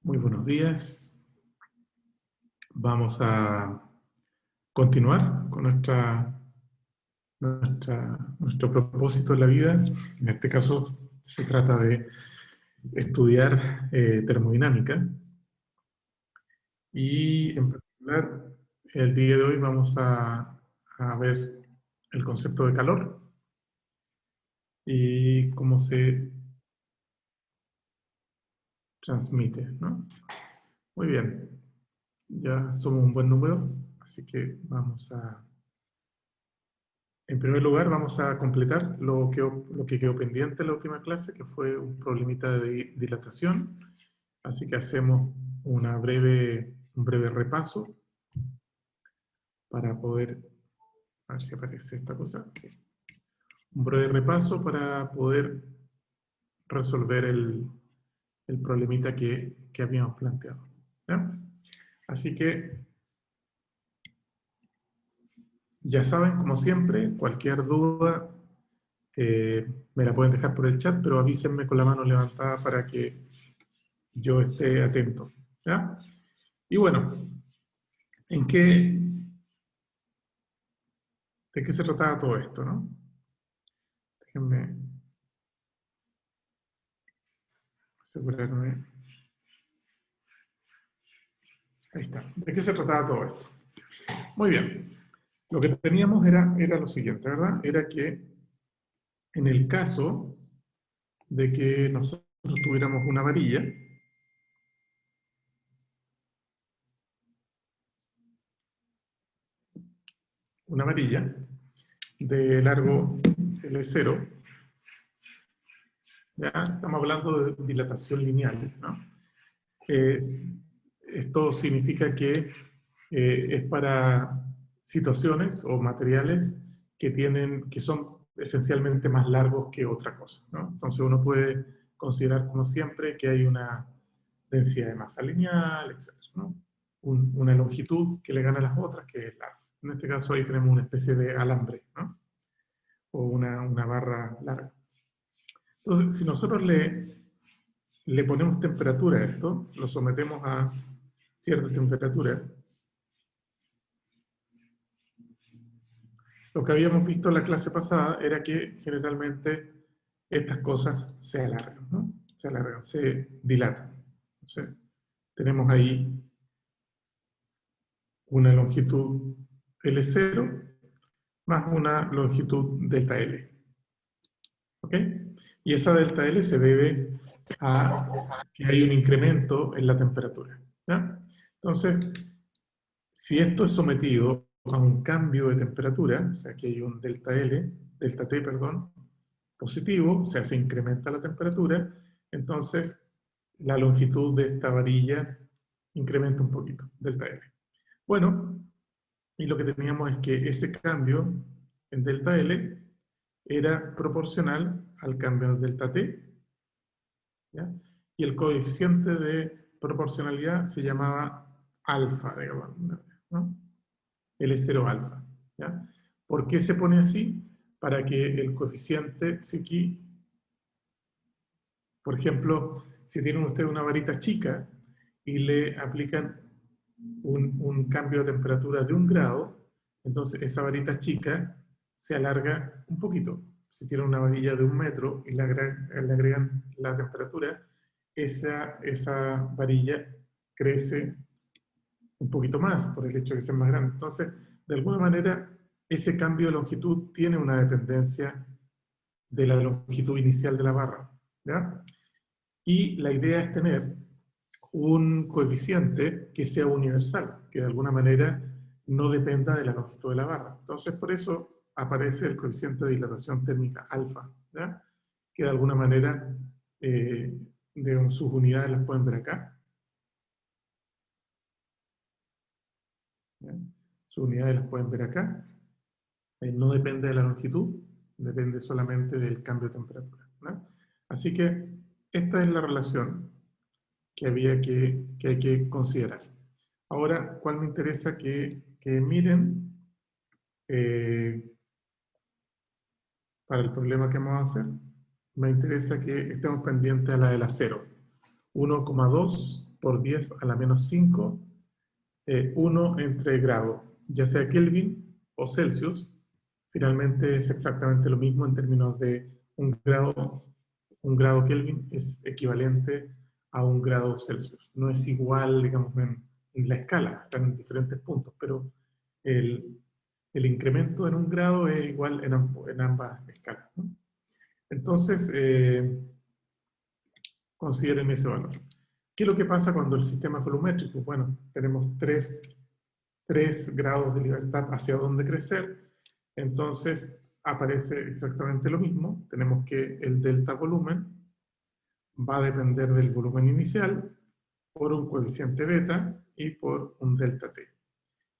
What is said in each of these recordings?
Muy buenos días. Vamos a continuar con nuestro propósito en la vida. En este caso se trata de estudiar termodinámica. Y en particular, el día de hoy vamos a ver el concepto de calor y cómo se transmite, ¿no? Muy bien. Ya somos un buen número, así que vamos a... En primer lugar, vamos a completar lo que quedó pendiente en la última clase, que fue un problemita de dilatación. Así que hacemos un breve repaso para poder... A ver si aparece esta cosa. Sí. Un breve repaso para poder resolver el problemita que habíamos planteado. ¿Ya? Así que ya saben, como siempre, cualquier duda me la pueden dejar por el chat, pero avísenme con la mano levantada para que yo esté atento. ¿Ya? Y bueno, ¿en qué, ¿de qué se trataba todo esto, no? Déjenme asegurarme. Ahí está. ¿De qué se trataba todo esto? Muy bien. Lo que teníamos era lo siguiente, ¿verdad? Era que en el caso de que nosotros tuviéramos una varilla de largo L0, ya estamos hablando de dilatación lineal, ¿no? Esto significa que es para situaciones o materiales que son esencialmente más largos que otra cosa, ¿no? Entonces uno puede considerar, como siempre, que hay una densidad de masa lineal, etc., ¿no? Una longitud que le gana a las otras, que es larga. En este caso ahí tenemos una especie de alambre, ¿no? O una barra larga. Entonces, si nosotros le ponemos temperatura a esto, lo sometemos a cierta temperatura, lo que habíamos visto en la clase pasada era que generalmente estas cosas se alargan, ¿no? Se alargan, se dilatan. Entonces, tenemos ahí una longitud L0 más una longitud delta L. ¿Ok? Y esa delta L se debe a que hay un incremento en la temperatura. ¿Ya? Entonces, si esto es sometido a un cambio de temperatura, o sea que hay un delta T, perdón, positivo, o sea, se incrementa la temperatura, entonces la longitud de esta varilla incrementa un poquito, delta L. Bueno, y lo que teníamos es que ese cambio en delta L era proporcional al cambio en delta T, ¿ya? Y el coeficiente de proporcionalidad se llamaba alfa, digamos, ¿no? L0 alfa, ¿ya? ¿Por qué se pone así? Para que el coeficiente, si aquí, por ejemplo, si tienen ustedes una varita chica y le aplican un cambio de temperatura de 1 grado, entonces esa varita chica se alarga un poquito. Si tienen una varilla de 1 metro y le agregan la temperatura, esa varilla crece un poquito más por el hecho de que sea más grande. Entonces, de alguna manera, ese cambio de longitud tiene una dependencia de la longitud inicial de la barra, ¿ya? Y la idea es tener un coeficiente que sea universal, que de alguna manera no dependa de la longitud de la barra. Entonces, por eso aparece el coeficiente de dilatación térmica alfa, ¿ya? Que de alguna manera, digamos, sus unidades las pueden ver acá. ¿Ya? Sus unidades las pueden ver acá. No depende de la longitud, depende solamente del cambio de temperatura, ¿no? Así que esta es la relación que hay que considerar. Ahora, ¿cuál me interesa que miren para el problema que vamos a hacer? Me interesa que estemos pendientes a la del acero. 1,2 por 10 a la menos 5, 1 entre grado, ya sea Kelvin o Celsius. Finalmente es exactamente lo mismo en términos de un grado Kelvin es equivalente a un grado Celsius. No es igual, digamos, en la escala, están en diferentes puntos, pero el incremento en un grado es igual en ambas escalas, ¿no? Entonces, consideren ese valor. ¿Qué es lo que pasa cuando el sistema es volumétrico? Bueno, tenemos tres grados de libertad hacia dónde crecer, entonces aparece exactamente lo mismo. Tenemos que el delta volumen va a depender del volumen inicial por un coeficiente beta y por un delta t.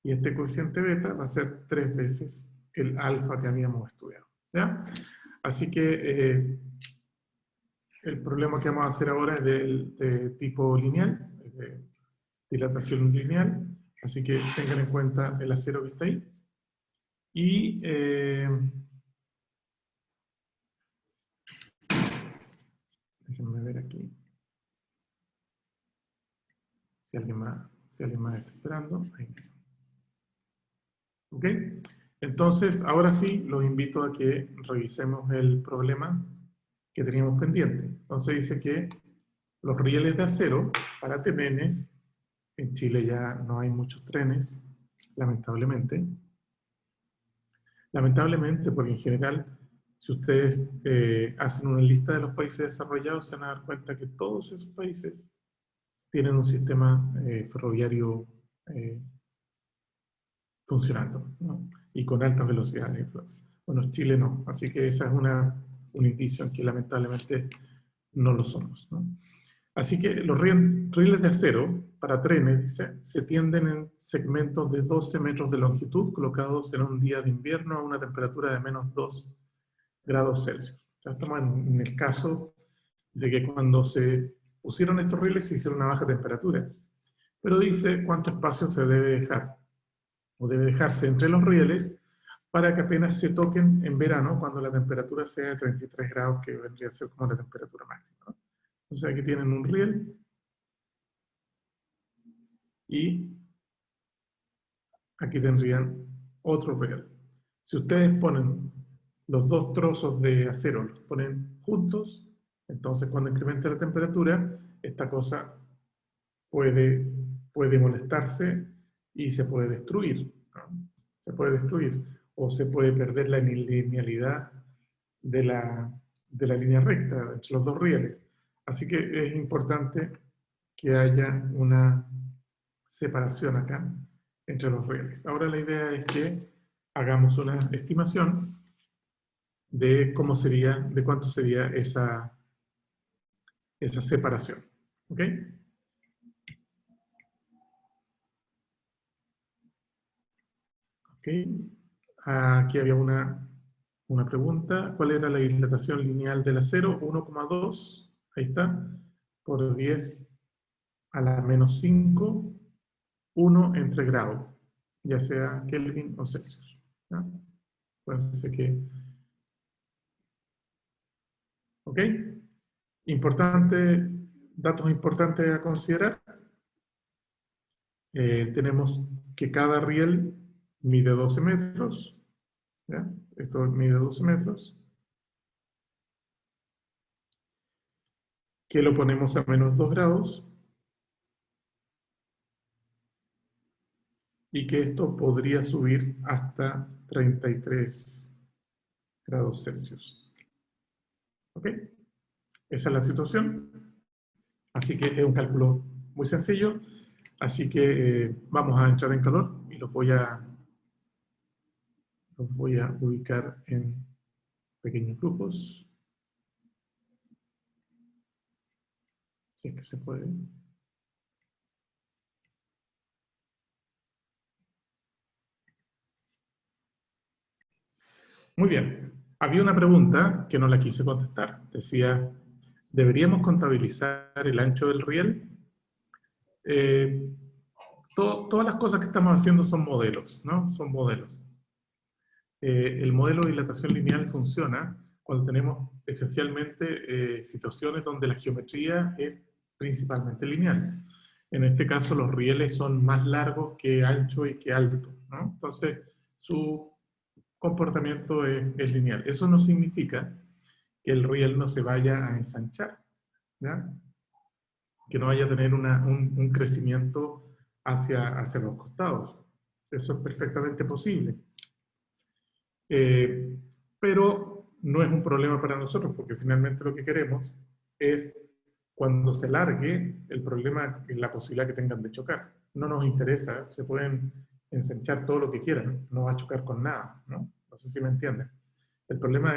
Y este coeficiente beta va a ser 3 veces el alfa que habíamos estudiado, ¿ya? Así que el problema que vamos a hacer ahora es de tipo lineal, es de dilatación lineal, así que tengan en cuenta el acero que está ahí. Y déjenme ver aquí si alguien más está esperando. Ahí. ¿Ok? Entonces, ahora sí, los invito a que revisemos el problema que teníamos pendiente. Entonces dice que los rieles de acero para trenes, en Chile ya no hay muchos trenes, lamentablemente. Lamentablemente, porque en general, si ustedes hacen una lista de los países desarrollados, se van a dar cuenta que todos esos países tienen un sistema ferroviario funcionando, ¿no? Y con altas velocidades. Bueno, Chile no, así que esa es un indicio en que lamentablemente no lo somos, ¿no? Así que los rieles de acero para trenes se tienden en segmentos de 12 metros de longitud colocados en un día de invierno a una temperatura de menos 2 grados Celsius. Ya estamos en el caso de que cuando se pusieron estos rieles se hicieron una baja temperatura, pero dice cuánto espacio se debe dejar o debe dejarse entre los rieles para que apenas se toquen en verano cuando la temperatura sea de 33 grados, que vendría a ser como la temperatura máxima, ¿no? O sea, aquí tienen un riel y aquí tendrían otro riel. Si ustedes ponen los dos trozos de acero, los ponen juntos, entonces cuando incremente la temperatura, esta cosa puede molestarse y se puede destruir, ¿no? Se puede destruir o se puede perder la linealidad de la línea recta entre los dos rieles. Así que es importante que haya una separación acá entre los rieles. Ahora la idea es que hagamos una estimación de cómo sería, de cuánto sería esa separación. ¿Ok? Ok. Aquí había una pregunta. ¿Cuál era la dilatación lineal del acero? 1,2. Ahí está. Por 10 a la menos 5. 1 entre grado, ya sea Kelvin o Celsius, ¿ya? Pues que... ¿Ok? Importante, datos importantes a considerar. Tenemos que cada riel mide 12 metros, ¿ya? Esto mide 12 metros, que lo ponemos a menos 2 grados, y que esto podría subir hasta 33 grados Celsius. ¿Ok? Esa es la situación. Así que es un cálculo muy sencillo. Así que vamos a entrar en calor y los voy a ubicar en pequeños grupos. Si es que se puede. Muy bien. Había una pregunta que no la quise contestar. Decía, ¿deberíamos contabilizar el ancho del riel? Todas las cosas que estamos haciendo son modelos, ¿no? Son modelos. El modelo de dilatación lineal funciona cuando tenemos esencialmente situaciones donde la geometría es principalmente lineal. En este caso, los rieles son más largos que anchos y que altos, ¿no? Entonces, su comportamiento es lineal. Eso no significa que el riel no se vaya a ensanchar, ¿ya? Que no vaya a tener un crecimiento hacia los costados. Eso es perfectamente posible. Eh, pero no es un problema para nosotros, porque finalmente lo que queremos es, cuando se largue, el problema es la posibilidad que tengan de chocar. No nos interesa, se pueden ensanchar todo lo que quieran, no va a chocar con nada, ¿no? No sé si me entienden. El problema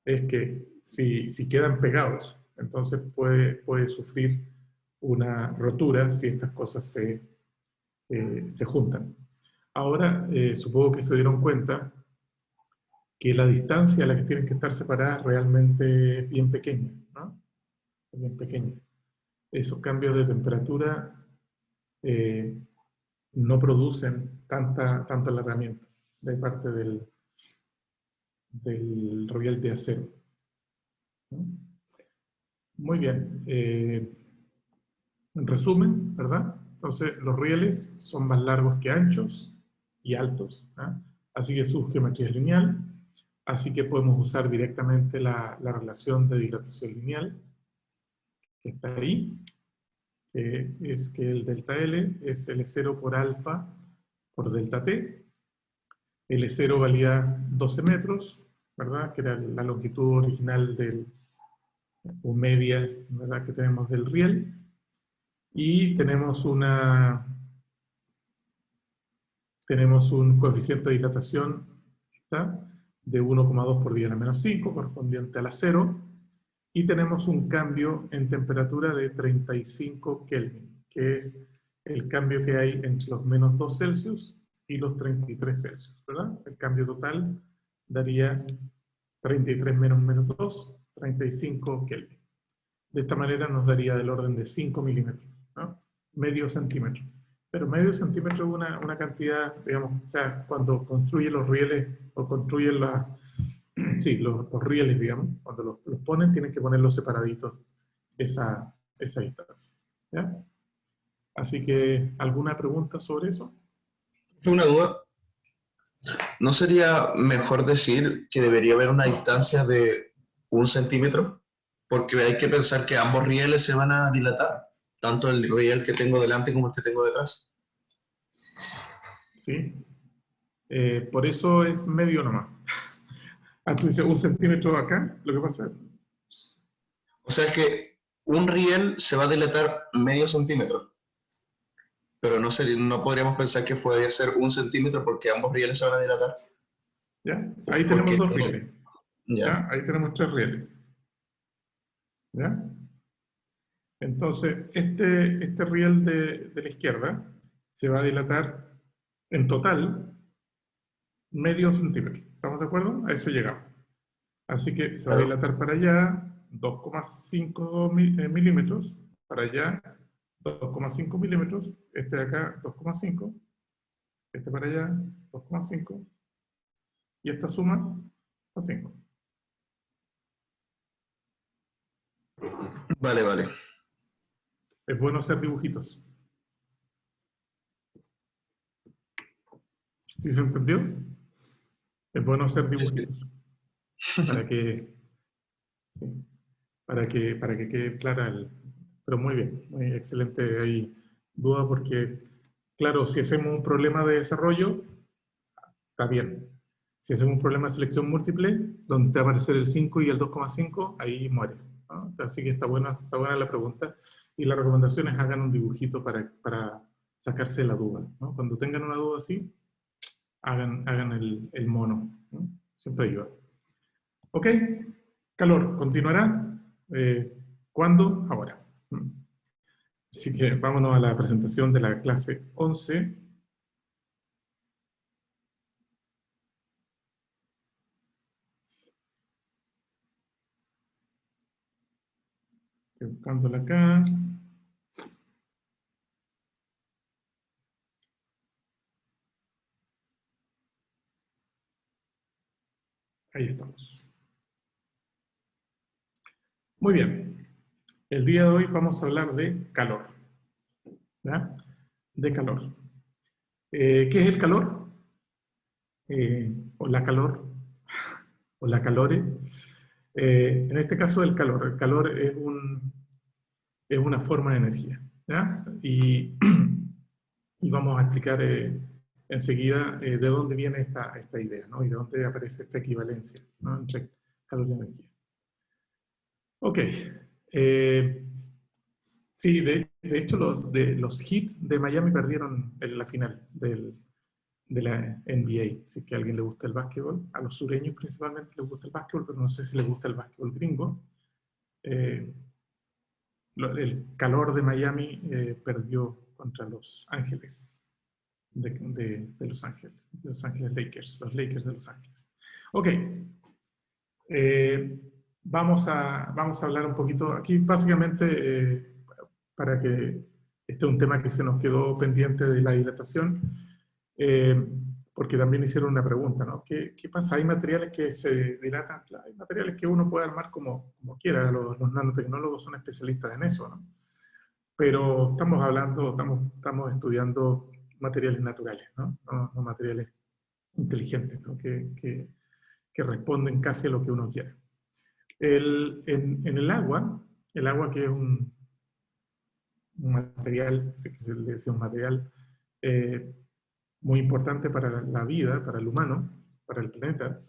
es que si quedan pegados, entonces puede sufrir una rotura si estas cosas se juntan. Ahora, supongo que se dieron cuenta que la distancia a la que tienen que estar separadas realmente es bien pequeña, ¿no? Es bien pequeña. Esos cambios de temperatura eh, no producen tanto alargamiento de parte del riel de acero, ¿no? Muy bien. En resumen, ¿verdad? Entonces, los rieles son más largos que anchos y altos, ¿ah? Así que su geometría es lineal, así que podemos usar directamente la relación de dilatación lineal, que está ahí, que es que el delta L es L0 por alfa por delta T. L0 valía 12 metros, ¿verdad? Que era la longitud original o media, ¿verdad? Que tenemos del riel. Y tenemos un coeficiente de dilatación, ¿está?, de 1,2 por 10 a la menos 5, correspondiente al acero, y tenemos un cambio en temperatura de 35 Kelvin, que es el cambio que hay entre los menos 2 Celsius y los 33 Celsius, ¿verdad? El cambio total daría 33 menos 2, 35 Kelvin. De esta manera nos daría del orden de 5 milímetros, ¿no? Medio centímetro. Pero medio centímetro es una cantidad, digamos, o sea, cuando construye los rieles o construye sí, los rieles, digamos, cuando los ponen, tienen que ponerlos separaditos esa distancia, ¿ya? Así que, ¿alguna pregunta sobre eso? Fue una duda. ¿No sería mejor decir que debería haber una distancia de 1 centímetro? Porque hay que pensar que ambos rieles se van a dilatar, tanto el riel que tengo delante como el que tengo detrás. Sí. Por eso es medio nomás. Ah, tú dices 1 centímetro acá, lo que pasa es... O sea, es que un riel se va a dilatar medio centímetro, pero no podríamos pensar que podría ser 1 centímetro porque ambos rieles se van a dilatar. ¿Ya? Ahí tenemos Porque, dos rieles. ya, ¿Ya? Ahí tenemos tres rieles. ¿Ya? Entonces, este riel de la izquierda se va a dilatar en total medio centímetro. ¿Estamos de acuerdo? A eso llegamos. Así que se va a claro. dilatar para allá 2,5 milímetros, para allá 2,5 milímetros, este de acá 2,5, este para allá 2,5, y esta suma a 5. Vale, vale. Es bueno hacer dibujitos. ¿Sí se entendió? Es bueno hacer dibujitos para que, sí, para que quede clara pero muy bien, muy excelente ahí duda porque, claro, si hacemos un problema de desarrollo, está bien. Si hacemos un problema de selección múltiple, donde te va a aparecer el 5 y el 2,5, ahí mueres, ¿no? Así que está buena la pregunta. Y la recomendación es hagan un dibujito para sacarse la duda, ¿no? Cuando tengan una duda así, hagan el mono, ¿no? Siempre ayuda. Ok, calor, continuará. ¿Cuándo? Ahora. Así que vámonos a la presentación de la clase 11. Estoy buscándola acá. Ahí estamos. Muy bien. El día de hoy vamos a hablar de calor. ¿ya? De calor. ¿Qué es el calor? O la calor, o la calore. En este caso el calor. El calor es una forma de energía, ¿ya? Y vamos a explicar enseguida de dónde viene esta idea, ¿no? Y de dónde aparece esta equivalencia, ¿no? Entre calor y energía. Ok. Sí, de hecho los Heat de Miami perdieron en la final de la NBA. Si es que a alguien le gusta el básquetbol, a los sureños principalmente les gusta el básquetbol, pero no sé si les gusta el básquetbol gringo. El calor de Miami perdió contra Los Ángeles, de Los Ángeles Lakers, los Lakers de Los Ángeles. Ok, vamos a hablar un poquito, aquí básicamente, para que este es un tema que se nos quedó pendiente de la dilatación, porque también hicieron una pregunta, ¿no? ¿Qué pasa? ¿Hay materiales que se dilatan? Claro, hay materiales que uno puede armar como quiera, los nanotecnólogos son especialistas en eso, ¿no? Pero estamos estudiando materiales naturales, ¿no? No materiales inteligentes, ¿no? Que responden casi a lo que uno quiere. En el agua que es un material, se le dice un material muy importante para la vida, para el humano, para el planeta.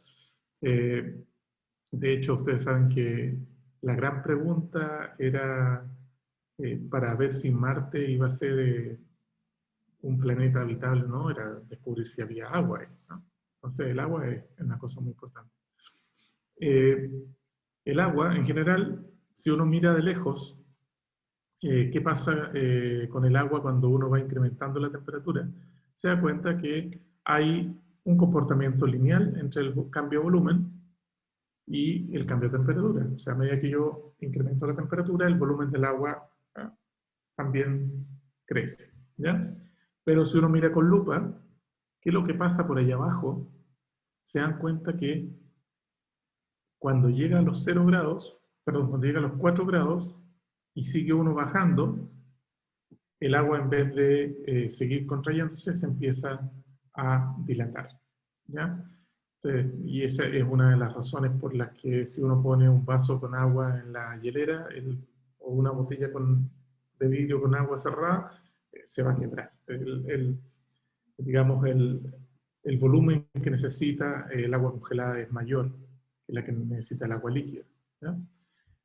De hecho, ustedes saben que la gran pregunta era para ver si Marte iba a ser un planeta habitable, ¿no? Era descubrir si había agua ahí, ¿no? Entonces el agua es una cosa muy importante. El agua, en general, si uno mira de lejos, ¿qué pasa con el agua cuando uno va incrementando la temperatura? Se da cuenta que hay un comportamiento lineal entre el cambio de volumen y el cambio de temperatura. O sea, a medida que yo incremento la temperatura, el volumen del agua también crece, ¿ya? Pero si uno mira con lupa, ¿qué es lo que pasa por ahí abajo? Se dan cuenta que cuando llega a los 0 grados, perdón, cuando llega a los 4 grados y sigue uno bajando, el agua en vez de seguir contrayéndose se empieza a dilatar, ¿ya? Entonces, y esa es una de las razones por las que si uno pone un vaso con agua en la hielera o una botella de vidrio con agua cerrada, se va a quebrar. Digamos, el volumen que necesita el agua congelada es mayor que la que necesita el agua líquida, ¿ya?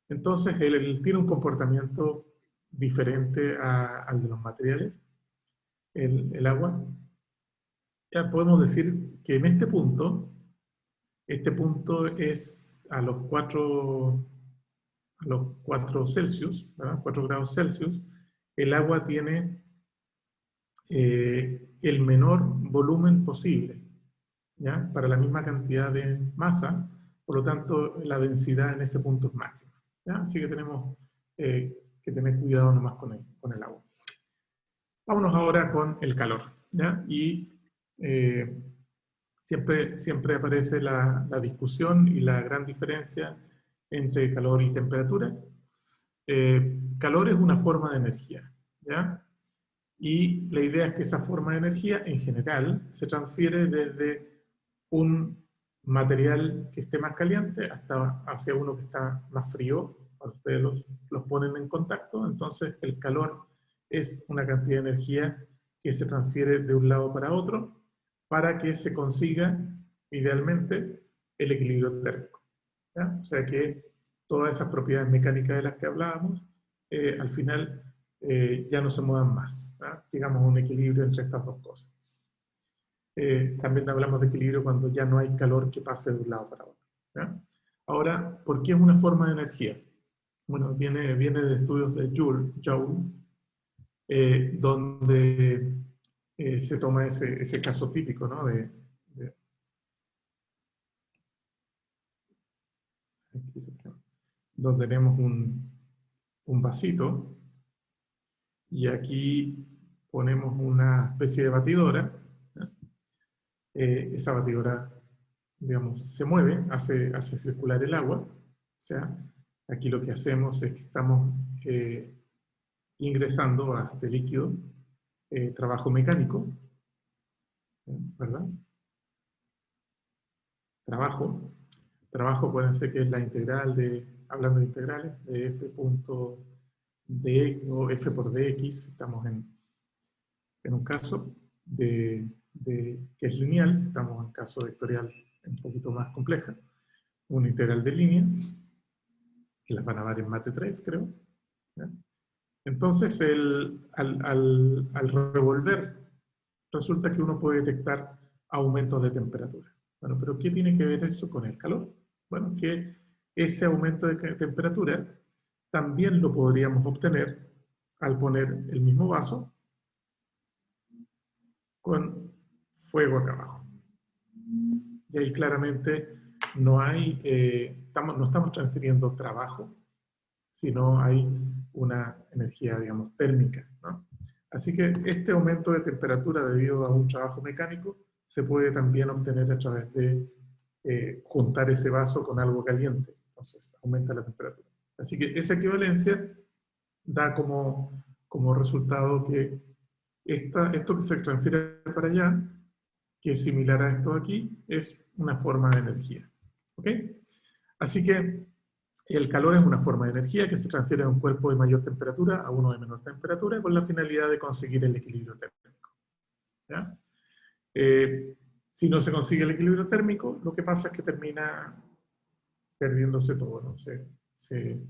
Entonces, él tiene un comportamiento diferente al de los materiales, el agua. Ya podemos decir que en este punto es a los 4 Celsius, ¿verdad? 4 grados Celsius, el agua tiene el menor volumen posible, ¿ya? Para la misma cantidad de masa, por lo tanto, la densidad en ese punto es máxima, ¿ya? Así que tenemos que tener cuidado nomás con el agua. Vámonos ahora con el calor, ¿ya? Y siempre aparece la discusión y la gran diferencia entre calor y temperatura. Calor es una forma de energía, ¿ya? Y la idea es que esa forma de energía, en general, se transfiere desde un material que esté más caliente hacia uno que está más frío. Cuando ustedes los ponen en contacto, entonces el calor es una cantidad de energía que se transfiere de un lado para otro para que se consiga, idealmente, el equilibrio térmico, ¿ya? O sea que todas esas propiedades mecánicas de las que hablábamos, al final ya no se muevan más, ¿ya? Digamos un equilibrio entre estas dos cosas. También hablamos de equilibrio cuando ya no hay calor que pase de un lado para otro, ¿ya? Ahora, ¿por qué es una forma de energía? Bueno, viene de estudios de Joule, donde se toma ese caso típico, ¿no? Donde tenemos un vasito y aquí ponemos una especie de batidora. Esa batidora, digamos, se mueve, hace circular el agua. O sea, aquí lo que hacemos es que estamos ingresando a este líquido trabajo mecánico, ¿verdad? Trabajo, acuérdense que es la integral de, hablando de integrales, de f punto d o f por dx, estamos en un caso que es lineal, si estamos en caso vectorial un poquito más compleja, una integral de línea, que las van a dar en mate 3, creo. ¿Ya? Entonces, al revolver, resulta que uno puede detectar aumentos de temperatura. Bueno, pero ¿qué tiene que ver eso con el calor? Bueno, que ese aumento de temperatura también lo podríamos obtener al poner el mismo vaso con fuego acá abajo. Y ahí claramente no hay, no estamos transfiriendo trabajo, sino hay una energía, digamos, térmica, ¿no? Así que este aumento de temperatura debido a un trabajo mecánico se puede también obtener a través de juntar ese vaso con algo caliente. Entonces aumenta la temperatura. Así que esa equivalencia da como resultado que esto que se transfiere para allá, que es similar a esto aquí, es una forma de energía. ¿Ok? Así que el calor es una forma de energía que se transfiere de un cuerpo de mayor temperatura a uno de menor temperatura con la finalidad de conseguir el equilibrio térmico. ¿Ya? Si no se consigue el equilibrio térmico, lo que pasa es que termina perdiéndose todo, ¿no? Se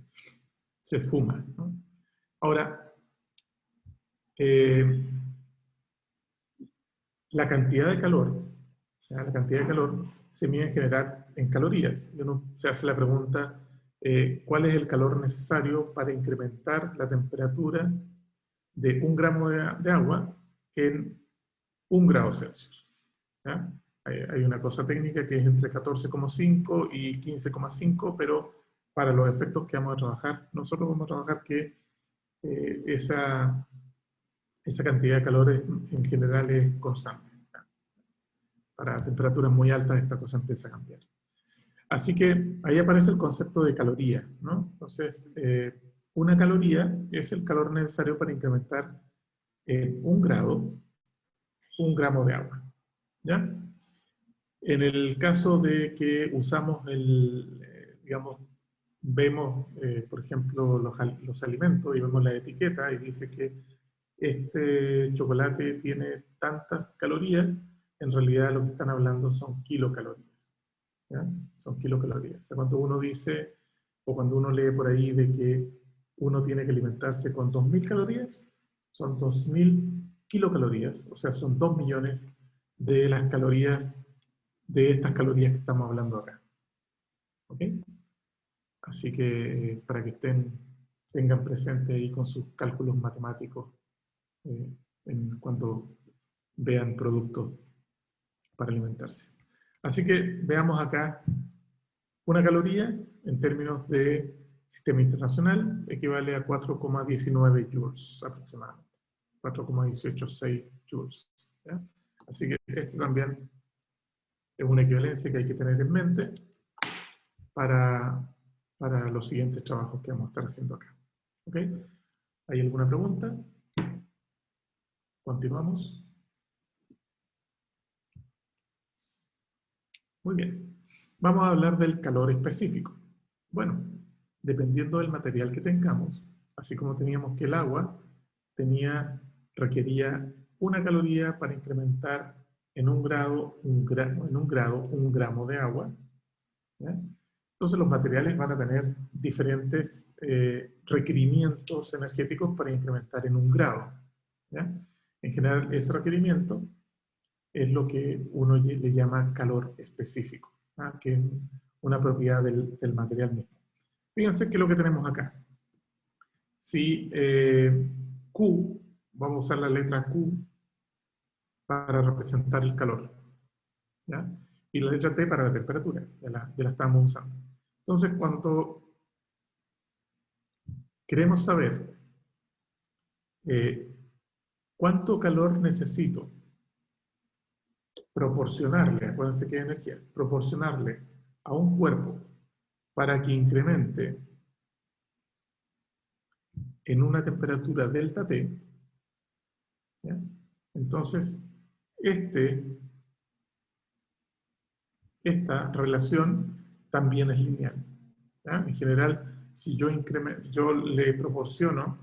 esfuma, ¿no? Ahora, la cantidad de calor, ¿ya? La cantidad de calor se mide en general en calorías. Y uno se hace la pregunta, ¿cuál es el calor necesario para incrementar la temperatura de 1 gramo de agua en 1 grado Celsius? ¿Ya? Hay una cosa técnica que es entre 14,5 y 15,5, pero para los efectos que vamos a trabajar, nosotros vamos a trabajar que esa cantidad de calor en general es constante. Para temperaturas muy altas esta cosa empieza a cambiar. Así que ahí aparece el concepto de caloría, ¿no? Entonces, una caloría es el calor necesario para incrementar en 1 grado 1 gramo de agua, ¿ya? En el caso de que usamos digamos, vemos, por ejemplo, los alimentos y vemos la etiqueta y dice que este chocolate tiene tantas calorías, en realidad lo que están hablando son kilocalorías. ¿Ya? Son kilocalorías. O sea, cuando uno dice, o cuando uno lee por ahí de que uno tiene que alimentarse con 2.000 calorías, son 2.000 kilocalorías, o sea, son 2 millones de las calorías, de estas calorías que estamos hablando acá. ¿Ok? Así que para que tengan presente ahí con sus cálculos matemáticos cuando vean productos para alimentarse. Así que veamos acá, una caloría en términos de sistema internacional equivale a 4,19 joules aproximadamente, 4,186 joules. ¿Ya? Así que esto también es una equivalencia que hay que tener en mente para los siguientes trabajos que vamos a estar haciendo acá. ¿Ok? ¿Hay alguna pregunta? Continuamos. Muy bien. Vamos a hablar del calor específico. Bueno, dependiendo del material que tengamos, así como teníamos que el agua requería 1 caloría para incrementar en 1 grado, en 1 grado 1 gramo de agua. ¿Ya? Entonces los materiales van a tener diferentes requerimientos energéticos para incrementar en 1 grado. ¿Ya? En general, ese requerimiento es lo que uno le llama calor específico, ¿ah? Que es una propiedad del material mismo. Fíjense que lo que tenemos acá. Si Q, vamos a usar la letra Q para representar el calor, ¿ya? Y la letra T para la temperatura, ya la estamos usando. Entonces, cuando queremos saber cuánto calor necesito proporcionarle, acuérdense que es energía, proporcionarle a un cuerpo para que incremente en una temperatura delta T, ¿ya? Entonces, esta relación también es lineal, ¿ya? En general, si yo le proporciono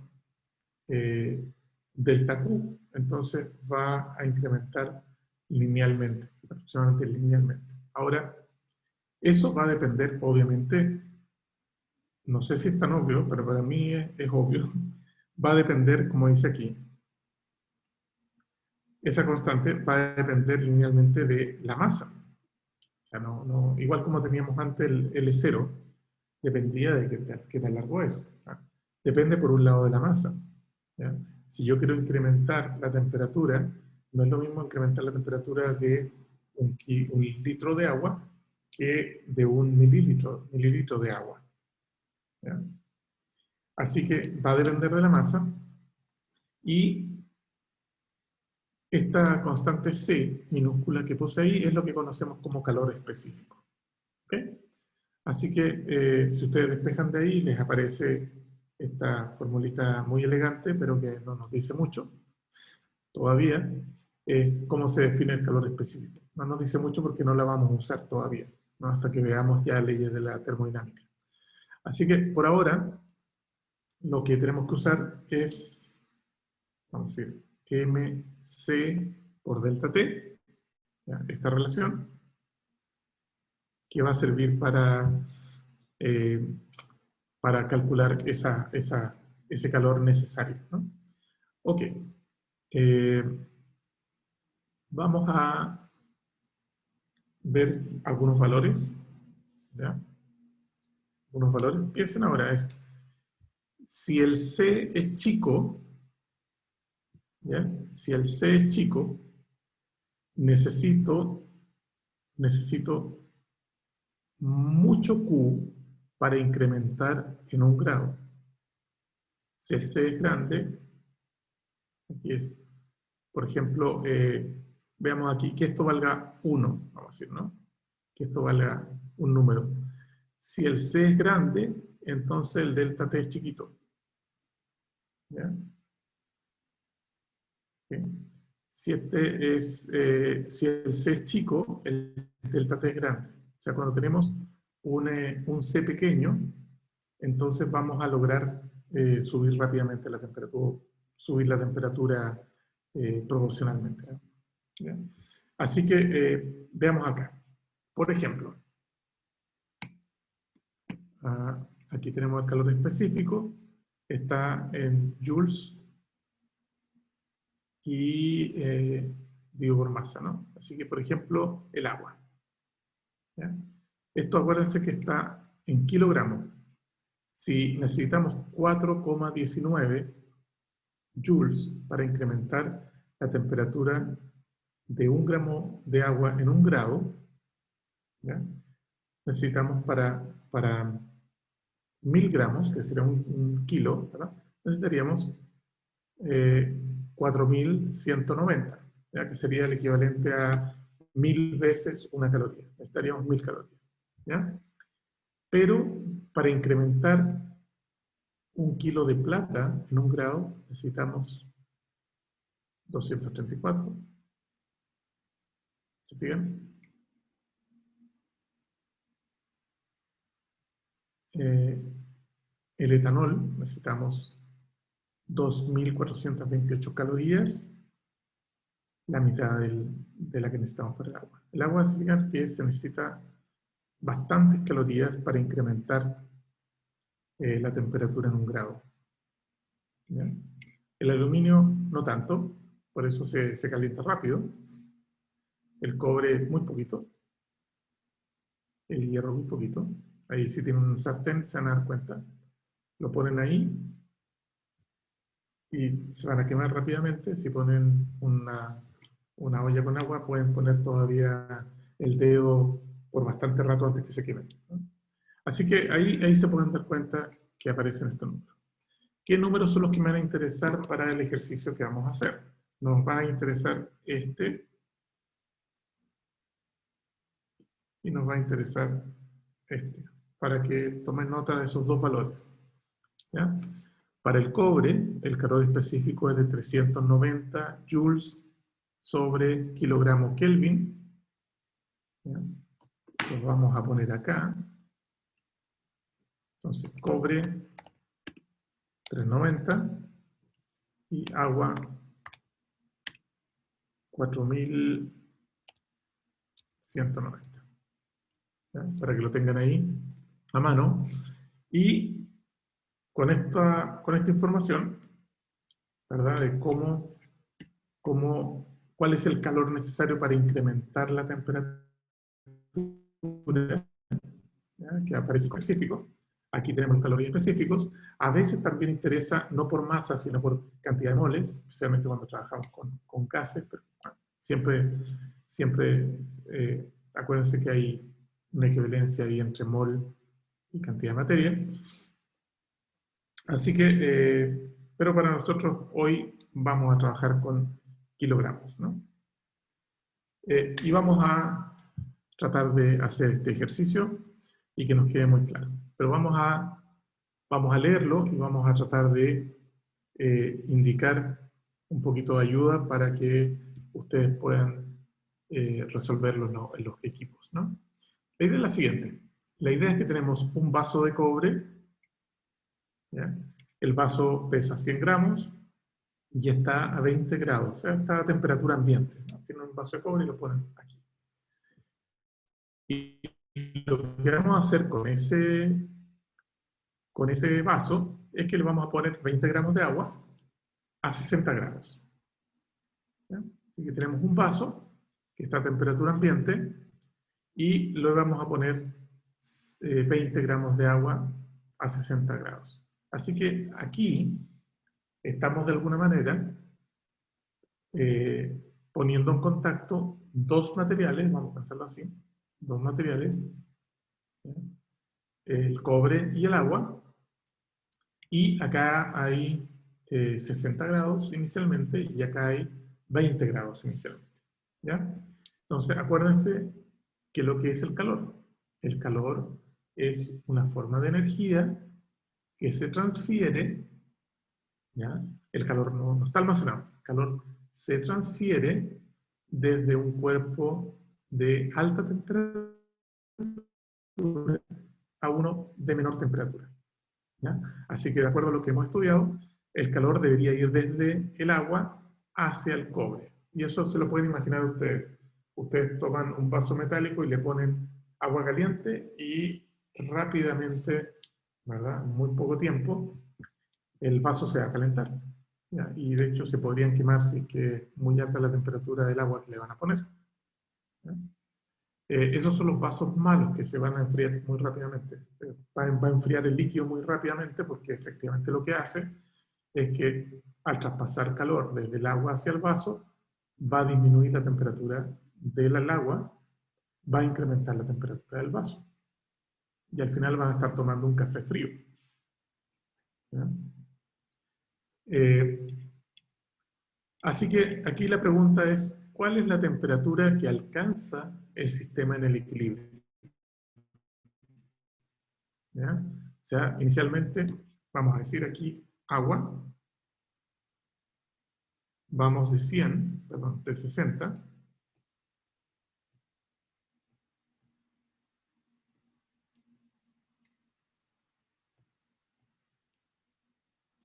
delta Q, entonces va a incrementar linealmente, aproximadamente linealmente. Ahora, eso va a depender, obviamente, no sé si es tan obvio, pero para mí es obvio, va a depender, como dice aquí, esa constante va a depender linealmente de la masa. O sea, igual como teníamos antes el L0, dependía de qué tan largo es. ¿Ah? Depende por un lado de la masa. ¿Ya? Si yo quiero incrementar la temperatura, no es lo mismo incrementar la temperatura de un litro de agua que de un mililitro de agua. ¿Ya? Así que va a depender de la masa y esta constante C minúscula que puse ahí es lo que conocemos como calor específico. ¿Ok? Así que si ustedes despejan de ahí, les aparece esta formulita muy elegante, pero que no nos dice mucho todavía, es cómo se define el calor específico. No nos dice mucho porque no la vamos a usar todavía, ¿no? Hasta que veamos ya leyes de la termodinámica. Así que por ahora, lo que tenemos que usar es, vamos a decir, mc por delta T, ¿ya? Esta relación, que va a servir eh, para calcular ese calor necesario, ¿no? Ok, eh, vamos a ver algunos valores, ¿ya? Algunos valores. Piensen ahora, si el C es chico, ¿ya? Si el C es chico, necesito mucho Q para incrementar en 1 grado. Si el C es grande, aquí es, por ejemplo, veamos aquí que esto valga 1, vamos a decir, ¿no? Que esto valga un número. Si el C es grande, entonces el delta T es chiquito. ¿Ya? ¿Okay? Si si el C es chico, el delta T es grande. O sea, cuando tenemos un C pequeño, entonces vamos a lograr subir rápidamente la temperatura, subir la temperatura proporcionalmente. ¿Ya? Así que veamos acá. Por ejemplo, aquí tenemos el calor específico, está en joules y digo por masa, ¿no? Así que, por ejemplo, el agua. ¿Ya? Esto acuérdense que está en kilogramos. Si necesitamos 4,19 joules para incrementar la temperatura de 1 gramo de agua en 1 grado, ¿ya? Necesitamos para 1000 gramos, que sería un kilo, ¿verdad? Necesitaríamos 4190, ¿ya? Que sería el equivalente a 1000 veces una caloría. Necesitaríamos 1000 calorías, ¿ya? Pero para incrementar 1 kilo de plata en 1 grado necesitamos 234. ¿Se fijan? El etanol necesitamos 2428 calorías, la mitad de la que necesitamos para el agua. El agua significa que se necesita bastantes calorías para incrementar la temperatura en 1 grado. ¿Ya? El aluminio no tanto, por eso se calienta rápido. El cobre muy poquito. El hierro muy poquito. Ahí si tienen un sartén se van a dar cuenta. Lo ponen ahí y se van a quemar rápidamente. Si ponen una olla con agua, pueden poner todavía el dedo por bastante rato antes que se quemen, ¿no? Así que ahí se pueden dar cuenta que aparecen estos números. ¿Qué números son los que me van a interesar para el ejercicio que vamos a hacer? Nos va a interesar este y nos va a interesar este, para que tomen nota de esos dos valores. ¿Ya? Para el cobre, el calor específico es de 390 joules sobre kilogramo Kelvin. ¿Ya? Lo vamos a poner acá. Entonces, cobre 390 y agua 4190. ¿Ya? Para que lo tengan ahí a mano. Y con esta información, ¿verdad? De cuál es el calor necesario para incrementar la temperatura, ¿ya? Que aparece específico. Aquí tenemos los calores específicos. A veces también interesa, no por masa, sino por cantidad de moles, especialmente cuando trabajamos con gases, pero bueno, siempre acuérdense que hay una equivalencia ahí entre mol y cantidad de materia. Así que, pero para nosotros hoy vamos a trabajar con kilogramos, ¿no? Y vamos a tratar de hacer este ejercicio y que nos quede muy claro. Pero vamos a leerlo y vamos a tratar de indicar un poquito de ayuda para que ustedes puedan resolverlo en los equipos, ¿no? La idea es la siguiente. La idea es que tenemos un vaso de cobre, ¿ya? El vaso pesa 100 gramos y está a 20 grados, o sea, está a temperatura ambiente, ¿no? Tienen un vaso de cobre y lo ponen aquí. Y lo que vamos a hacer con ese vaso es que le vamos a poner 20 gramos de agua a 60 grados. ¿Ya? Así que tenemos un vaso que está a temperatura ambiente y le vamos a poner 20 gramos de agua a 60 grados. Así que aquí estamos de alguna manera poniendo en contacto dos materiales, vamos a hacerlo así, dos materiales, ¿ya? El cobre y el agua, y acá hay 60 grados inicialmente y acá hay 20 grados inicialmente, ¿ya? Entonces acuérdense que lo que es el calor es una forma de energía que se transfiere, ¿ya? El calor no está almacenado, el calor se transfiere desde un cuerpo de alta temperatura a uno de menor temperatura, ¿ya? Así que de acuerdo a lo que hemos estudiado, el calor debería ir desde el agua hacia el cobre. Y eso se lo pueden imaginar ustedes. Ustedes toman un vaso metálico y le ponen agua caliente y rápidamente, ¿verdad? En muy poco tiempo, el vaso se va a calentar, ¿ya? Y de hecho se podrían quemar si es que es muy alta la temperatura del agua que le van a poner, ¿ya? Esos son los vasos malos que se van a enfriar muy rápidamente. Va a enfriar el líquido muy rápidamente porque efectivamente lo que hace es que al traspasar calor desde el agua hacia el vaso, va a disminuir la temperatura del agua, va a incrementar la temperatura del vaso. Y al final van a estar tomando un café frío, ¿ya? Así que aquí la pregunta es, ¿cuál es la temperatura que alcanza el sistema en el equilibrio? ¿Ya? O sea, inicialmente, vamos a decir aquí agua, vamos de 100, perdón, de 60,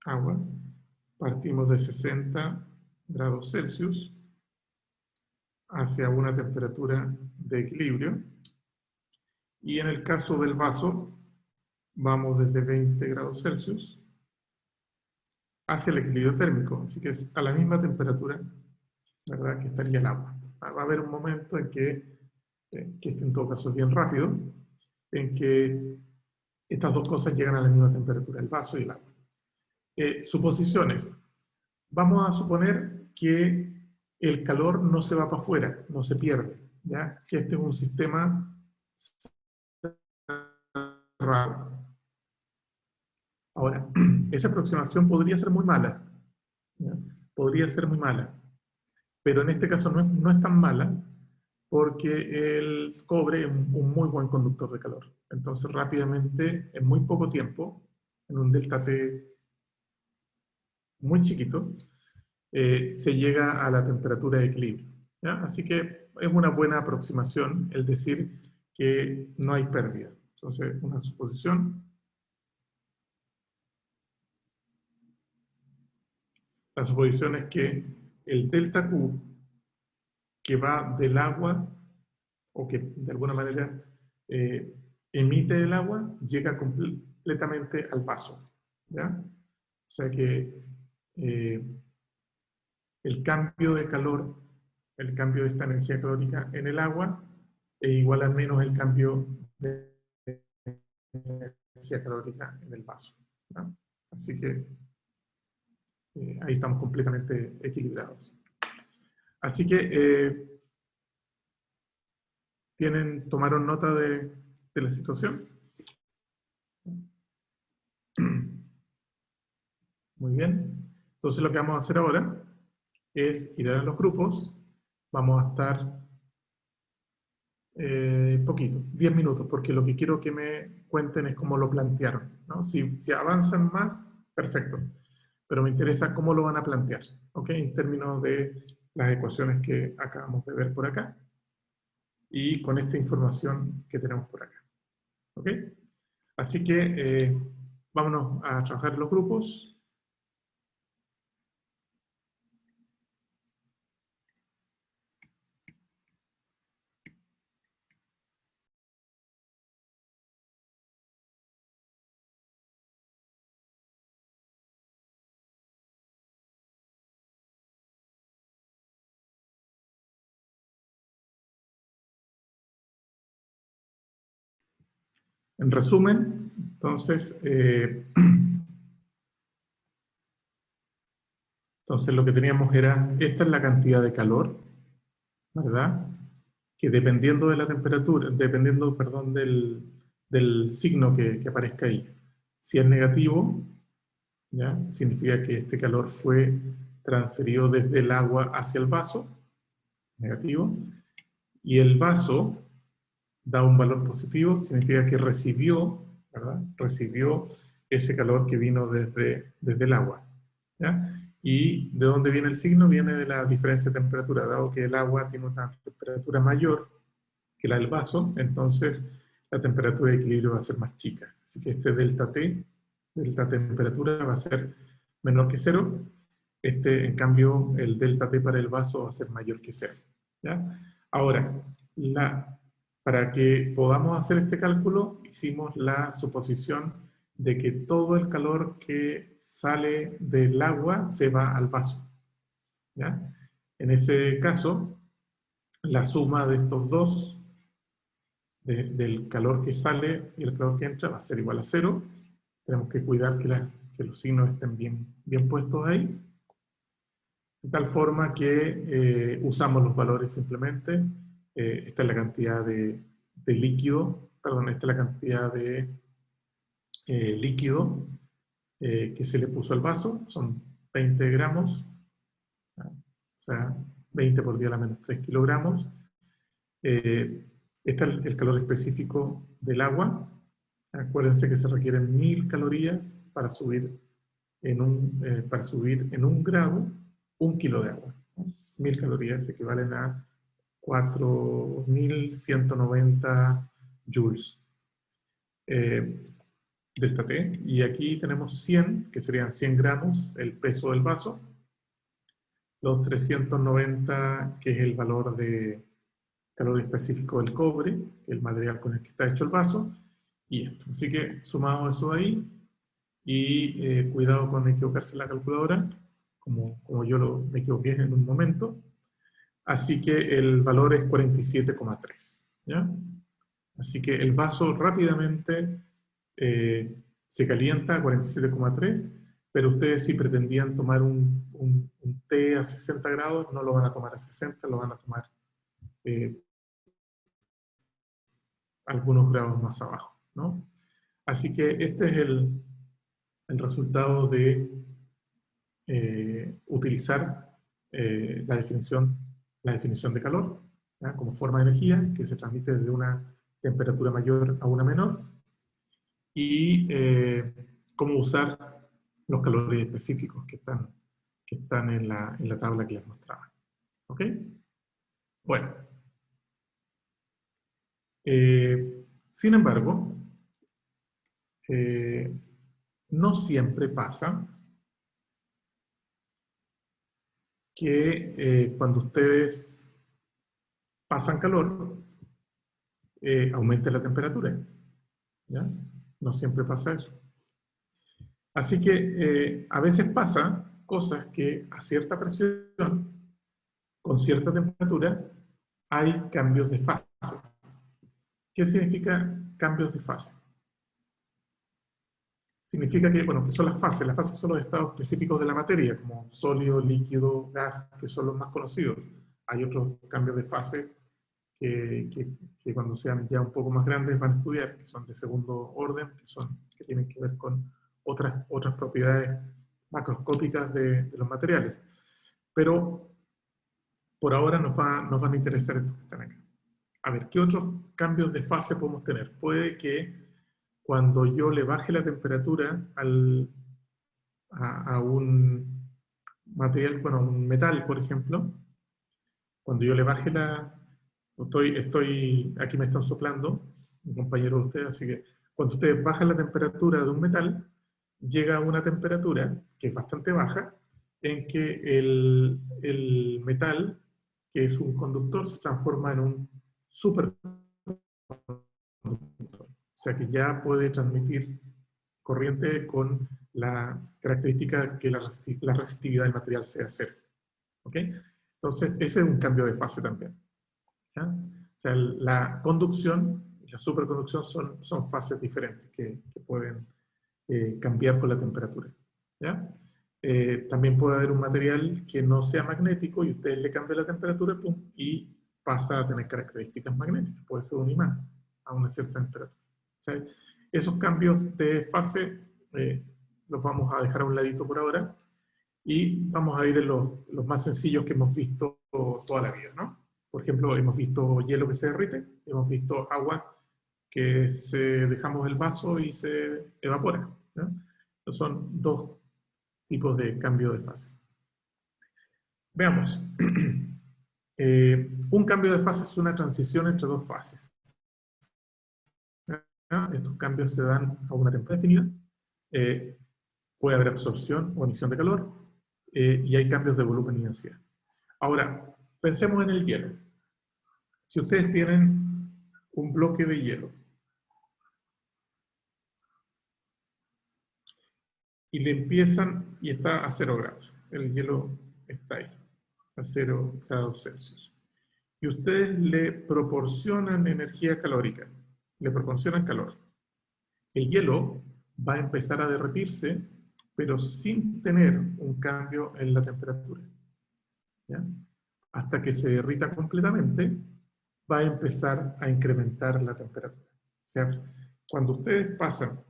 agua, partimos de 60 grados Celsius hacia una temperatura de equilibrio, y en el caso del vaso, vamos desde 20 grados Celsius hacia el equilibrio térmico, así que es a la misma temperatura, ¿verdad?, que estaría el agua. Va a haber un momento en que en todo caso es bien rápido, en que estas dos cosas llegan a la misma temperatura, el vaso y el agua. Suposiciones. Vamos a suponer que el calor no se va para afuera, no se pierde, ¿ya? Que este es un sistema cerrado. Ahora, esa aproximación podría ser muy mala, ¿ya? Podría ser muy mala, pero en este caso no es tan mala porque el cobre es un muy buen conductor de calor. Entonces rápidamente, en muy poco tiempo, en un delta T muy chiquito, se llega a la temperatura de equilibrio, ¿ya? Así que es una buena aproximación el decir que no hay pérdida. Entonces, una suposición. La suposición es que el delta Q que va del agua, o que de alguna manera eh, emite el agua, llega completamente al vaso, ¿ya? O sea que eh, el cambio de calor, el cambio de esta energía calórica en el agua, es igual al menos el cambio de energía calórica en el vaso, ¿ya? Así que ahí estamos completamente equilibrados. Así que tomaron nota de la situación. Muy bien. Entonces lo que vamos a hacer ahora es ir a los grupos. Vamos a estar poquito, 10 minutos, porque lo que quiero que me cuenten es cómo lo plantearon, ¿no? Si avanzan más, perfecto. Pero me interesa cómo lo van a plantear, ¿ok? En términos de las ecuaciones que acabamos de ver por acá y con esta información que tenemos por acá, ¿ok? Así que vámonos a trabajar en los grupos. En resumen, entonces, entonces lo que teníamos era, esta es la cantidad de calor, ¿verdad? Que dependiendo de la temperatura, dependiendo, perdón, del signo que aparezca ahí. Si es negativo, ¿ya? Significa que este calor fue transferido desde el agua hacia el vaso, negativo, y el vaso da un valor positivo, significa que recibió, ¿verdad? Recibió ese calor que vino desde el agua, ¿ya? ¿Y de dónde viene el signo? Viene de la diferencia de temperatura, dado que el agua tiene una temperatura mayor que la del vaso, entonces la temperatura de equilibrio va a ser más chica. Así que este delta T, delta temperatura, va a ser menor que cero. En cambio, el delta T para el vaso va a ser mayor que cero, ¿ya? Ahora, para que podamos hacer este cálculo, hicimos la suposición de que todo el calor que sale del agua se va al vaso, ¿ya? En ese caso, la suma de estos dos, del calor que sale y el calor que entra, va a ser igual a cero. Tenemos que cuidar que los signos estén bien puestos ahí. De tal forma que usamos los valores simplemente. Esta es la cantidad de líquido, perdón, esta es la cantidad de líquido que se le puso al vaso. Son 20 gramos, o sea, 20 por 10 a la menos 3 kilogramos. Este es el calor específico del agua. Acuérdense que se requieren 1000 calorías para subir para subir en un grado 1 kilo de agua, ¿no? 1000 calorías equivalen a 4190 joules delta T. Y aquí tenemos 100, que serían 100 gramos, el peso del vaso. Los 390, que es el valor de calor específico del cobre, el material con el que está hecho el vaso, y esto. Así que sumamos eso ahí, y cuidado con equivocarse en la calculadora, como yo me equivoqué en un momento. Así que el valor es 47,3, ¿ya? Así que el vaso rápidamente se calienta a 47,3, pero ustedes si pretendían tomar un té a 60 grados, no lo van a tomar a 60, lo van a tomar eh, algunos grados más abajo, ¿no? Así que este es el resultado de utilizar la definición de calor, ¿ya? Como forma de energía que se transmite desde una temperatura mayor a una menor, y cómo usar los calores específicos que están en la tabla que les mostraba. ¿Ok? Bueno. Sin embargo, no siempre pasa que cuando ustedes pasan calor, aumente la temperatura. ¿Ya? No siempre pasa eso. Así que a veces pasa cosas que a cierta presión, con cierta temperatura, hay cambios de fase. ¿Qué significa cambios de fase? Significa que, bueno, que son las fases. Las fases son los estados específicos de la materia, como sólido, líquido, gas, que son los más conocidos. Hay otros cambios de fase que cuando sean ya un poco más grandes van a estudiar, que son de segundo orden, que tienen que ver con otras propiedades macroscópicas de los materiales. Pero por ahora nos van a interesar estos que están acá. A ver, ¿qué otros cambios de fase podemos tener? Puede que cuando yo le baje la temperatura a un material, bueno, un metal, por ejemplo, cuando yo le baje aquí me están soplando, un compañero de ustedes, así que cuando ustedes bajan la temperatura de un metal, llega a una temperatura que es bastante baja, en que el metal, que es un conductor, se transforma en un superconductor. O sea que ya puede transmitir corriente con la característica que la resistividad del material sea cero. ¿Ok? Entonces, ese es un cambio de fase también. ¿Ya? O sea, la conducción y la superconducción son fases diferentes que pueden cambiar con la temperatura. ¿Ya? También puede haber un material que no sea magnético y usted le cambia la temperatura pum, y pasa a tener características magnéticas. Puede ser un imán a una cierta temperatura. O sea, esos cambios de fase los vamos a dejar a un ladito por ahora y vamos a ir en los más sencillos que hemos visto toda la vida, ¿no? Por ejemplo, hemos visto hielo que se derrite, hemos visto agua que dejamos el vaso y se evapora, ¿no? Estos son dos tipos de cambio de fase. Veamos. Un cambio de fase es una transición entre dos fases. Estos cambios se dan a una temperatura definida, puede haber absorción o emisión de calor, y hay cambios de volumen y densidad. Ahora, pensemos en el hielo. Si ustedes tienen un bloque de hielo y le empiezan, y está a 0 grados, el hielo está ahí, a 0 grados Celsius, y ustedes le proporcionan energía calórica, le proporcionan calor, el hielo va a empezar a derretirse, pero sin tener un cambio en la temperatura. ¿Ya? Hasta que se derrita completamente, va a empezar a incrementar la temperatura. O sea, cuando ustedes pasan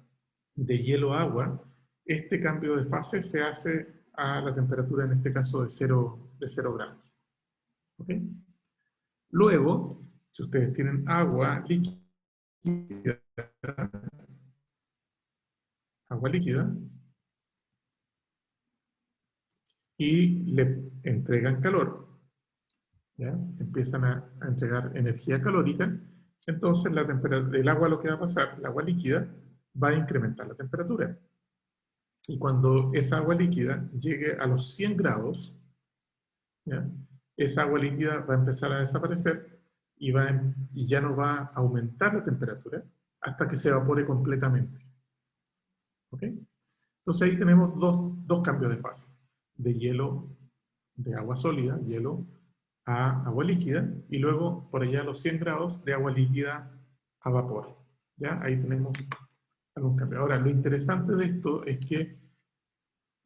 de hielo a agua, este cambio de fase se hace a la temperatura, en este caso, de 0 grados. ¿Ok? Luego, si ustedes tienen agua líquida, y le entregan calor, ¿ya? Empiezan a entregar energía calórica, entonces el agua, lo que va a pasar, el agua líquida, va a incrementar la temperatura. Y cuando esa agua líquida llegue a los 100 grados, ¿ya? Esa agua líquida va a empezar a desaparecer y ya no va a aumentar la temperatura hasta que se evapore completamente. ¿Ok? Entonces ahí tenemos dos cambios de fase, de hielo, de agua sólida, hielo, a agua líquida, y luego por allá a los 100 grados de agua líquida a vapor. ¿Ya? Ahí tenemos algún cambio. Ahora, lo interesante de esto es que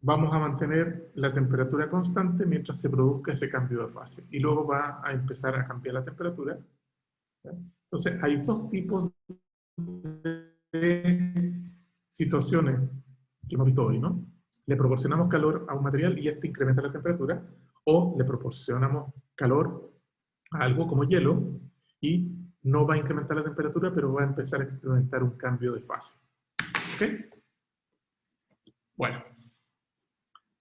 vamos a mantener la temperatura constante mientras se produzca ese cambio de fase, y luego va a empezar a cambiar la temperatura. ¿Ya? Entonces, hay dos tipos de situaciones que hemos visto hoy, ¿no? Le proporcionamos calor a un material y este incrementa la temperatura, o le proporcionamos calor a algo como hielo y no va a incrementar la temperatura, pero va a empezar a experimentar un cambio de fase. ¿Ok? Bueno,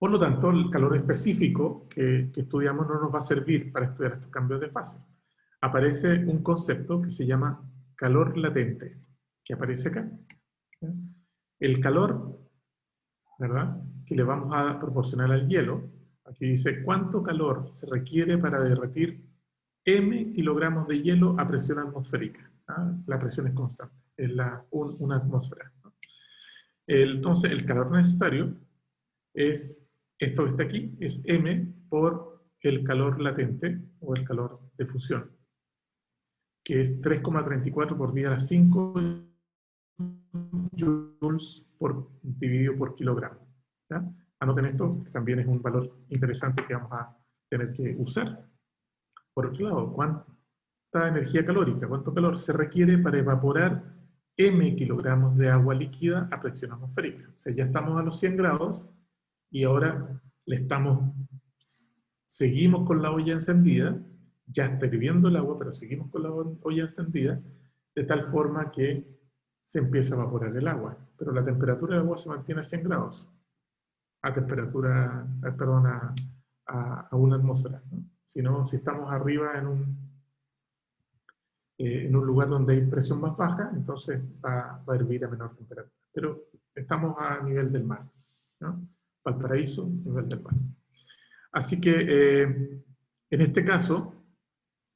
Por lo tanto, el calor específico que estudiamos no nos va a servir para estudiar estos cambios de fase. Aparece un concepto que se llama calor latente, que aparece acá. ¿Ya? El calor, ¿verdad?, que le vamos a proporcionar al hielo, aquí dice cuánto calor se requiere para derretir m kilogramos de hielo a presión atmosférica. ¿Ah? La presión es constante, es una atmósfera, ¿no? Entonces, el calor necesario es esto que está aquí, es m por el calor latente o el calor de fusión, que es 3,34 por 10 a la 5 joules dividido por kilogramo. ¿Ya? Anoten esto, que también es un valor interesante que vamos a tener que usar. Por otro lado, ¿cuánta energía calórica, cuánto calor se requiere para evaporar m kilogramos de agua líquida a presión atmosférica? O sea, ya estamos a los 100 grados y ahora seguimos con la olla encendida, ya está hirviendo el agua, pero seguimos con la olla encendida, de tal forma que se empieza a evaporar el agua, pero la temperatura del agua se mantiene a 100 grados, a temperatura, perdón, a una atmósfera, ¿no? Si estamos arriba en un lugar donde hay presión más baja, entonces va a hervir a menor temperatura. Pero estamos a nivel del mar, ¿no? Valparaíso, nivel del mar. Así que en este caso,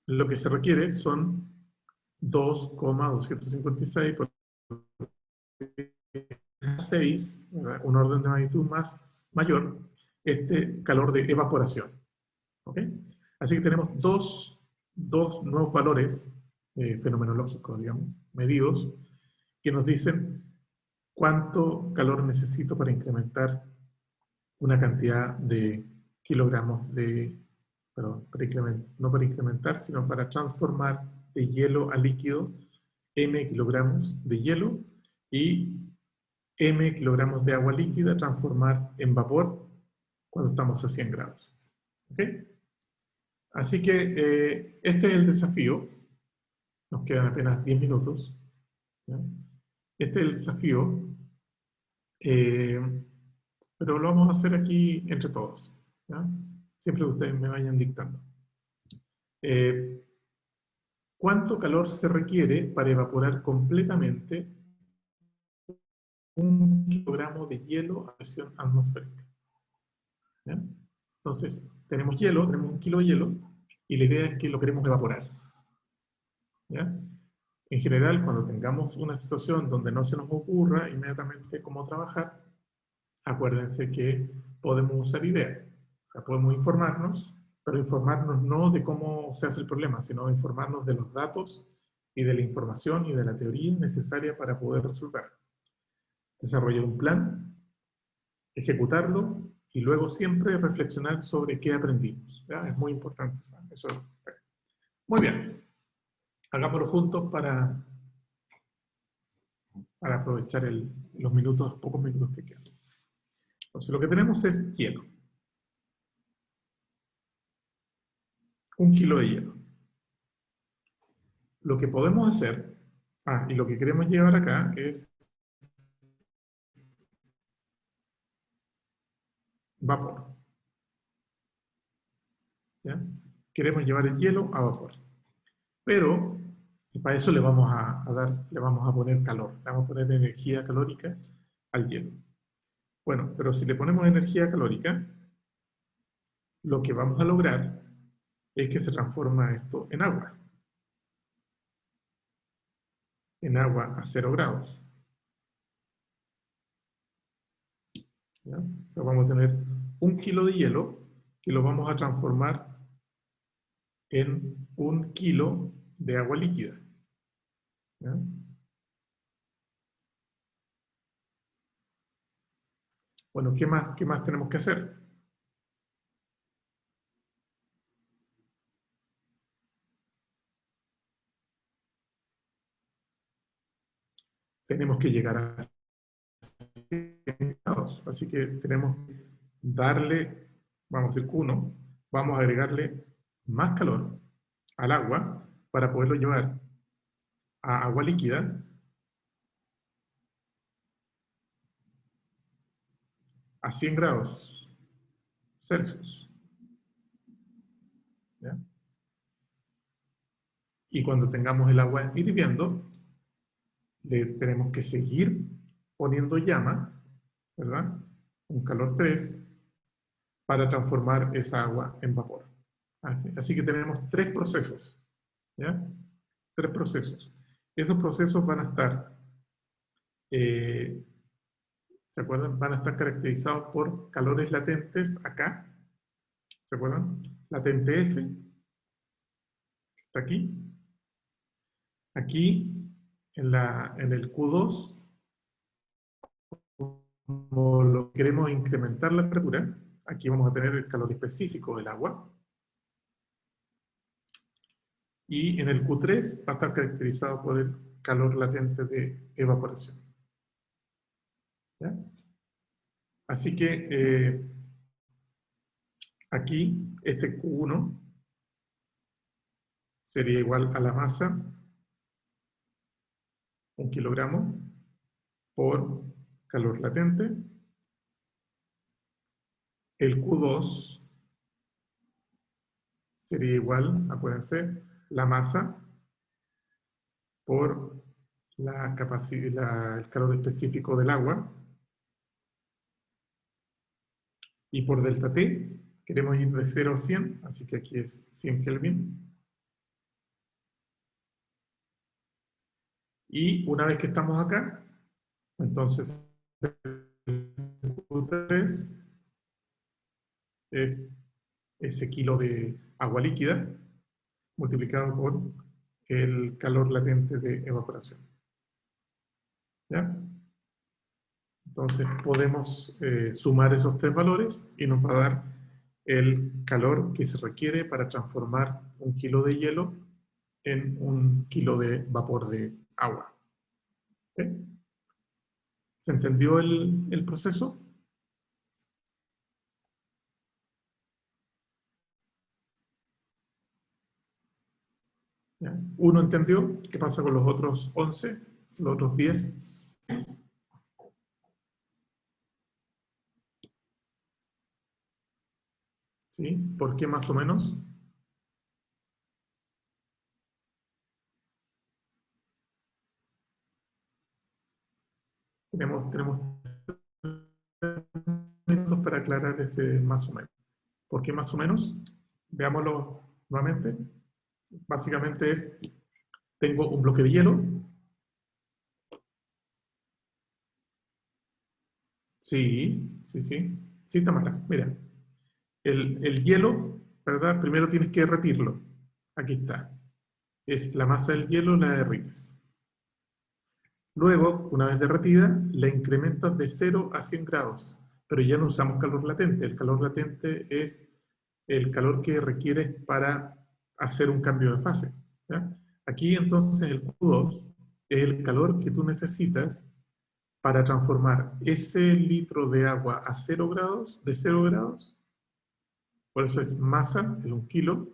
lo que se requiere son 2,256 por 6, un orden de magnitud mayor, este calor de evaporación. ¿Ok? Así que tenemos dos nuevos valores fenomenológicos, digamos, medidos, que nos dicen cuánto calor necesito para incrementar una cantidad de kilogramos de, perdón, no para incrementar, sino para transformar de hielo a líquido m kilogramos de hielo y m kilogramos de agua líquida transformar en vapor cuando estamos a 100 grados. ¿Ok? Así que este es el desafío. Nos quedan apenas 10 minutos. ¿Ya? Este es el desafío, eh, pero lo vamos a hacer aquí entre todos. ¿Ya? Siempre que ustedes me vayan dictando. ¿Cuánto calor se requiere para evaporar completamente 1 kilogramo de hielo a presión atmosférica? ¿Ya? Entonces, tenemos hielo, tenemos 1 kilo de hielo, y la idea es que lo queremos evaporar. ¿Ya? En general, cuando tengamos una situación donde no se nos ocurra inmediatamente cómo trabajar, acuérdense que podemos usar ideas. O sea, podemos informarnos, pero informarnos no de cómo se hace el problema, sino informarnos de los datos y de la información y de la teoría necesaria para poder resolver. Desarrollar un plan, ejecutarlo y luego siempre reflexionar sobre qué aprendimos. ¿Ya? Es muy importante eso. Muy bien. Hagámoslo juntos para aprovechar los pocos minutos que quedan. Entonces, lo que tenemos es hielo. 1 kilo de hielo. Lo que podemos hacer, y lo que queremos llevar acá es vapor. ¿Ya? Queremos llevar el hielo a vapor. Pero, y para eso le vamos a poner calor, le vamos a poner energía calórica al hielo. Bueno, pero si le ponemos energía calórica, lo que vamos a lograr es que se transforma esto en agua. En agua a 0 grados. ¿Ya? O sea, vamos a tener 1 kilo de hielo que lo vamos a transformar en 1 kilo de agua líquida. ¿Ya? Bueno, qué más tenemos que hacer? Tenemos que llegar a 100 grados. Así que tenemos que darle, vamos a decir Q1, vamos a agregarle más calor al agua para poderlo llevar a agua líquida a 100 grados. Celsius. ¿Ya? Y cuando tengamos el agua hirviendo, le tenemos que seguir poniendo llama, ¿verdad? Un calor 3 para transformar esa agua en vapor. Así que tenemos 3 procesos, ¿ya? 3 procesos. Esos procesos van a estar, ¿se acuerdan? Van a estar caracterizados por calores latentes acá, ¿se acuerdan? Latente F, está aquí. Aquí, en el Q2, como lo queremos incrementar la temperatura, aquí vamos a tener el calor específico del agua. Y en el Q3 va a estar caracterizado por el calor latente de evaporación. ¿Ya? Así que aquí, este Q1 sería igual a la masa, 1 kilogramo, por calor latente. El Q2 sería igual, acuérdense, la masa por la capacidad, el calor específico del agua. Y por delta T, queremos ir de 0 a 100, así que aquí es 100 Kelvin. Y una vez que estamos acá, entonces el Q3 es ese kilo de agua líquida multiplicado por el calor latente de evaporación. ¿Ya? Entonces podemos sumar esos 3 valores y nos va a dar el calor que se requiere para transformar 1 kilo de hielo en 1 kilo de vapor de agua. ¿Okay? ¿Se entendió el proceso? ¿Ya? ¿Uno entendió? ¿Qué pasa con los otros 11? ¿Los otros 10? ¿Sí? ¿Por qué más o menos? Tenemos 3 minutos para aclarar ese más o menos. ¿Por qué más o menos? Veámoslo nuevamente. Básicamente es, tengo un bloque de hielo. Sí, sí, sí. Sí, Tamara, mira. El hielo, ¿verdad? Primero tienes que derretirlo. Aquí está. Es la masa del hielo, la derrites. Luego, una vez derretida, la incrementas de 0 a 100 grados. Pero ya no usamos calor latente. El calor latente es el calor que requieres para hacer un cambio de fase. ¿Ya? Aquí entonces el Q2 es el calor que tú necesitas para transformar ese litro de agua a 0 grados, de 0 grados, por eso es masa, es 1 kilo,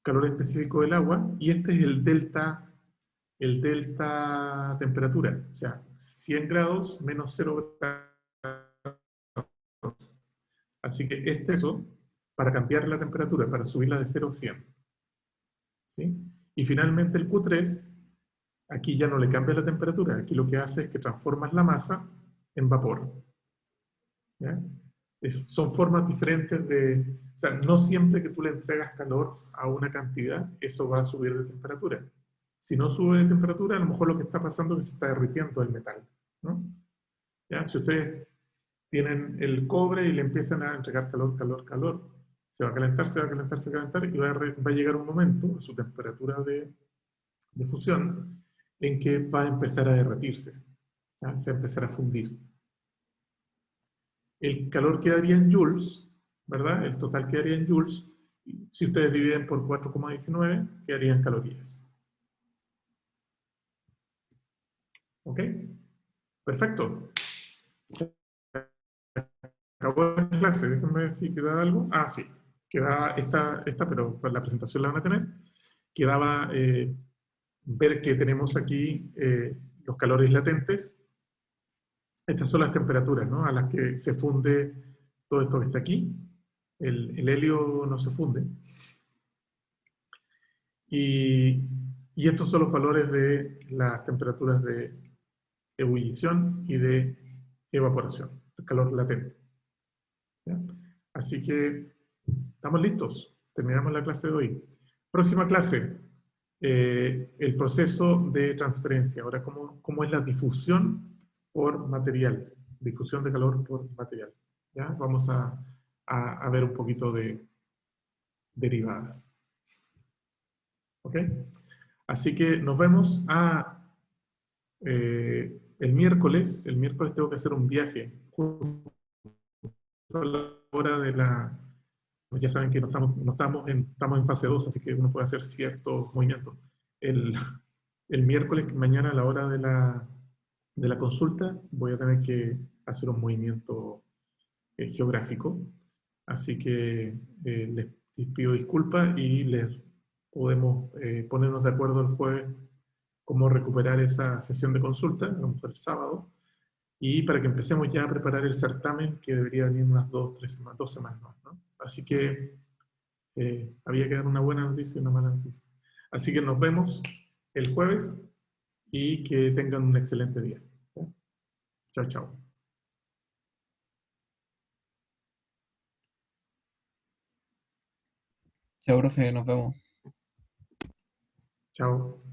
calor específico del agua, y este es el delta temperatura, o sea, 100 grados menos 0 grados. Así que este es eso para cambiar la temperatura, para subirla de 0 a 100. ¿Sí? Y finalmente el Q3, aquí ya no le cambia la temperatura, aquí lo que hace es que transformas la masa en vapor. ¿Ya? Son formas diferentes de... O sea, no siempre que tú le entregas calor a una cantidad, eso va a subir de temperatura. Si no sube de temperatura, a lo mejor lo que está pasando es que se está derritiendo el metal, ¿no? ¿Ya? Si ustedes tienen el cobre y le empiezan a entregar calor, calor, calor, se va a calentar, se va a calentar, se va a calentar, y va a llegar un momento, a su temperatura de fusión, en que va a empezar a derretirse, ¿ya? Se va a empezar a fundir. El calor quedaría en joules, ¿verdad? El total quedaría en joules. Si ustedes dividen por 4,19, quedaría en calorías. ¿Ok? Perfecto. Acabó la clase, déjenme ver si queda algo. Ah, sí. Quedaba esta pero la presentación la van a tener. Quedaba ver que tenemos aquí los calores latentes. Estas son las temperaturas, ¿no? A las que se funde todo esto que está aquí. el helio no se funde. Y estos son los valores de las temperaturas de ebullición y de evaporación, el calor latente. ¿Ya? Así que estamos listos. Terminamos la clase de hoy. Próxima clase, el proceso de transferencia. Ahora, ¿cómo es la difusión por material? Difusión de calor por material. ¿Ya? Vamos a ver un poquito de derivadas. ¿Ok? Así que nos vemos el miércoles. El miércoles tengo que hacer un viaje. Justo a la hora de la... Pues ya saben que estamos en fase 2, así que uno puede hacer ciertos movimientos. El, el miércoles, mañana a la hora de la consulta, voy a tener que hacer un movimiento geográfico. Así que les pido disculpas y les podemos ponernos de acuerdo el jueves cómo recuperar esa sesión de consulta, a lo mejor el sábado, y para que empecemos ya a preparar el certamen que debería venir unas 2 semanas más, ¿no? Así que había que dar una buena noticia y una mala noticia. Así que nos vemos el jueves y que tengan un excelente día. ¿Ya? Chao, chao. Chao, profe, nos vemos. Chao.